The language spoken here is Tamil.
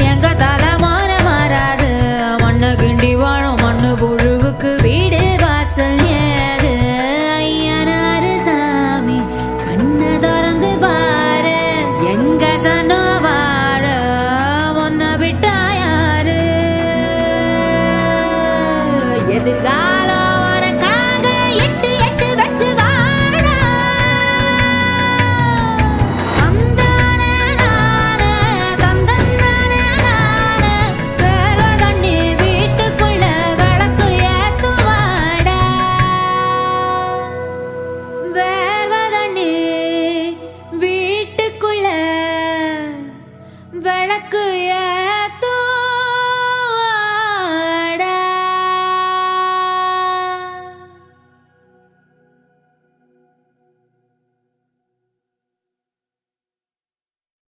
எங்க தலைமாற மாறாது. மண்ணு கிண்டி வாழும் மண்ணு புழுவுக்கு வீடு வாசல் ஏது. ஐயனாரு சாமி கண்ணை திறந்து பாரு, எங்க சனோ வாழ ஒன்ன விட்டா யாரு? எதிர்காலம் உனக்காக எட்டு எட்டு வச்சு வாழா. அந்தானே நானே தந்தந்தானே நானே, வேர்வை தண்ணி வீட்டுக்குள்ள விளக்கு ஏத்துவாடா. வேர்வை தண்ணி வீட்டுக்குள்ள விளக்கு